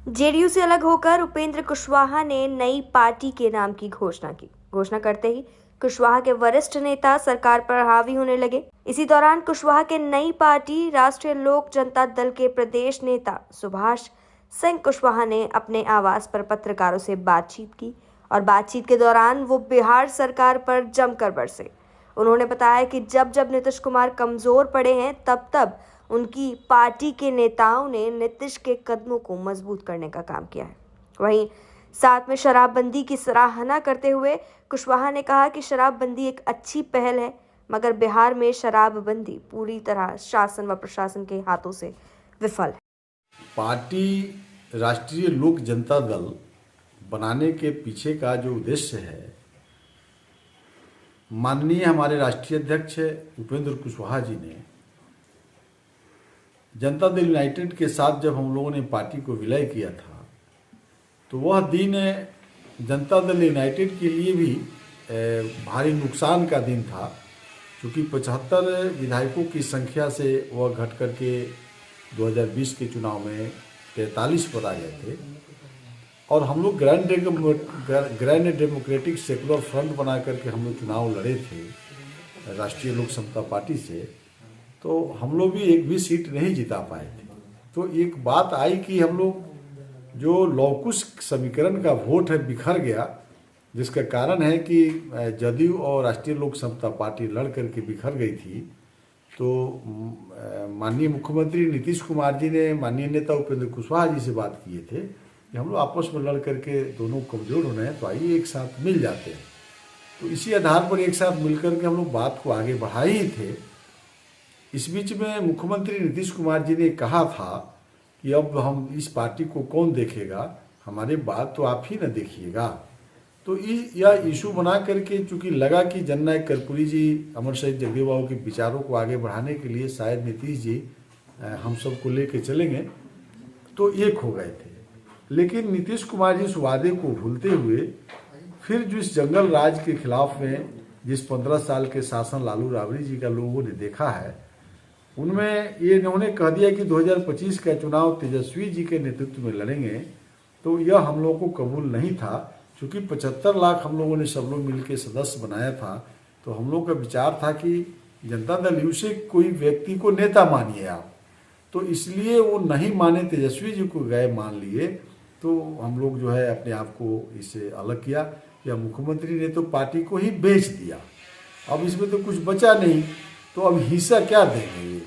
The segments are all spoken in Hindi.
जेडीयू से अलग होकर उपेंद्र कुशवाहा ने नई पार्टी के नाम की घोषणा की। घोषणा करते ही कुशवाहा के वरिष्ठ नेता सरकार पर हावी होने लगे। इसी दौरान कुशवाहा के नई पार्टी राष्ट्रीय लोक जनता दल के प्रदेश नेता सुभाष सिंह कुशवाहा ने अपने आवास पर पत्रकारों से बातचीत की और बातचीत के दौरान वो बिहार सरकार पर जमकर बरसे। उन्होंने बताया कि जब जब नीतीश कुमार कमजोर पड़े हैं तब तब उनकी पार्टी के नेताओं ने नीतीश के कदमों को मजबूत करने का काम किया है। वहीं साथ में शराबबंदी की सराहना करते हुए कुशवाहा ने कहा कि शराबबंदी एक अच्छी पहल है, मगर बिहार में शराबबंदी पूरी तरह शासन व प्रशासन के हाथों से विफल है। पार्टी राष्ट्रीय लोक जनता दल बनाने के पीछे का जो उद्देश्य है, माननीय हमारे राष्ट्रीय अध्यक्ष उपेंद्र कुशवाहा जी ने जनता दल यूनाइटेड के साथ जब हम लोगों ने पार्टी को विलय किया था, तो वह दिन जनता दल यूनाइटेड के लिए भी भारी नुकसान का दिन था, क्योंकि 75 विधायकों की संख्या से वह घट करके 2020 के चुनाव में 43 पर आ गए थे। और हम लोग ग्रैंड डेमोक्रेटिक सेकुलर फ्रंट बना करके हम लोग चुनाव लड़े थे राष्ट्रीय लोक समता पार्टी से, तो हम लोग भी एक भी सीट नहीं जिता पाए थे। तो एक बात आई कि हम लोग जो लौकुश समीकरण का वोट है बिखर गया, जिसका कारण है कि जदयू और राष्ट्रीय लोक समता पार्टी लड़ करके बिखर गई थी। तो माननीय मुख्यमंत्री नीतीश कुमार जी ने माननीय नेता उपेंद्र कुशवाहा जी से बात किए थे कि हम लोग आपस में लड़ करके दोनों कमजोर हो रहे हैं, तो आइए एक साथ मिल जाते हैं। तो इसी आधार पर एक साथ मिलकर के हम लोग बात को आगे बढ़ाए ही थे। इस बीच में मुख्यमंत्री नीतीश कुमार जी ने कहा था कि अब हम इस पार्टी को कौन देखेगा, हमारे बात तो आप ही न देखिएगा। तो यह इशू बना करके चूंकि लगा कि जननायक कर्पूरी जी, अमर शहीद जगदेव बाबू के विचारों को आगे बढ़ाने के लिए शायद नीतीश जी हम सबको लेके चलेंगे, तो एक हो गए थे। लेकिन नीतीश कुमार जी इस वादे को भूलते हुए फिर जो इस जंगल राज के खिलाफ में जिस 15 साल के शासन लालू राबड़ी जी का लोगों ने देखा है, उनमें ये इन्होंने कह दिया कि 2025 का चुनाव तेजस्वी जी के नेतृत्व में लड़ेंगे। तो यह हम लोगों को कबूल नहीं था, क्योंकि 75 लाख हम लोगों ने सब लोग मिलकर सदस्य बनाया था। तो हम लोग का विचार था कि जनता दल यू से कोई व्यक्ति को नेता मानिए आप, तो इसलिए वो नहीं माने, तेजस्वी जी को गए मान लिए। तो हम लोग जो है अपने आप को इससे अलग किया, या मुख्यमंत्री ने तो पार्टी को ही बेच दिया। अब इसमें तो कुछ बचा नहीं, तो अब हिस्सा क्या देंगे ये।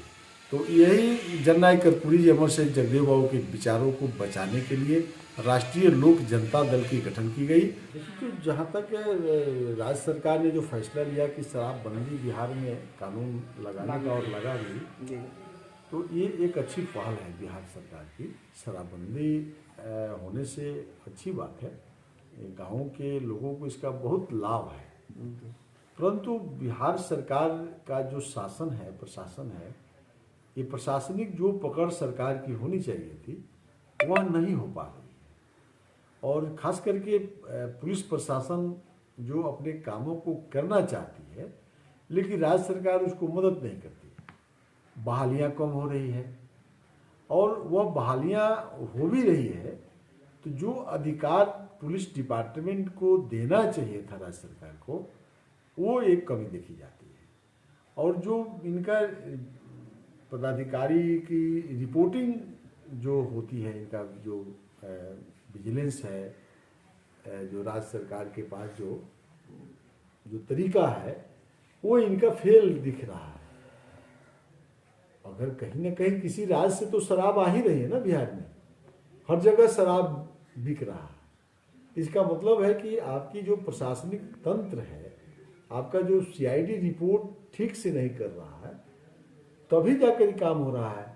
तो यही जननायक कर्पूरी जी, अमर शहीद जगदेव बाबू के विचारों को बचाने के लिए राष्ट्रीय लोक जनता दल की गठन की गई। तो जहाँ तक राज्य सरकार ने जो फैसला लिया कि शराबबंदी बिहार में कानून लगाने का और लगा भी, तो ये एक अच्छी पहल है बिहार सरकार की। शराबबंदी होने से अच्छी बात है, गाँव के लोगों को इसका बहुत लाभ है। परंतु बिहार सरकार का जो शासन है, प्रशासन है, ये प्रशासनिक जो पकड़ सरकार की होनी चाहिए थी वह नहीं हो पा रही है। और खास करके पुलिस प्रशासन जो अपने कामों को करना चाहती है, लेकिन राज्य सरकार उसको मदद नहीं करती। बहालियां कम हो रही है, और वह बहालियां हो भी रही है तो जो अधिकार पुलिस डिपार्टमेंट को देना चाहिए था राज्य सरकार को, वो एक कमी देखी जाती है। और जो इनका पदाधिकारी की रिपोर्टिंग जो होती है, इनका जो विजिलेंस है, जो राज्य सरकार के पास जो तरीका है, वो इनका फेल दिख रहा है। अगर कहीं न कहीं किसी राज्य से तो शराब आ ही रही है ना, बिहार में हर जगह शराब बिक रहा है। इसका मतलब है कि आपकी जो प्रशासनिक तंत्र है, आपका जो सीआईडी रिपोर्ट ठीक से नहीं कर रहा है, तभी जाकर काम हो रहा है।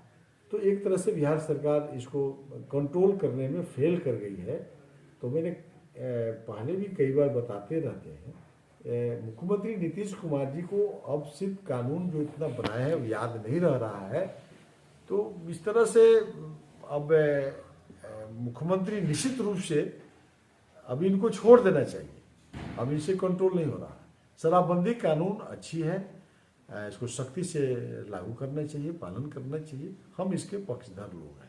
तो एक तरह से बिहार सरकार इसको कंट्रोल करने में फेल कर गई है। तो मैंने पहले भी कई बार बताते रहते हैं, मुख्यमंत्री नीतीश कुमार जी को अब सिर्फ कानून जो इतना बनाया है वो याद नहीं रह रहा है। तो इस तरह से अब मुख्यमंत्री निश्चित रूप से अब इनको छोड़ देना चाहिए, अब इनसे कंट्रोल नहीं हो रहा है। शराबबंदी कानून अच्छी है, इसको सख्ती से लागू करना चाहिए, पालन करना चाहिए। हम इसके पक्षधर लोग हैं।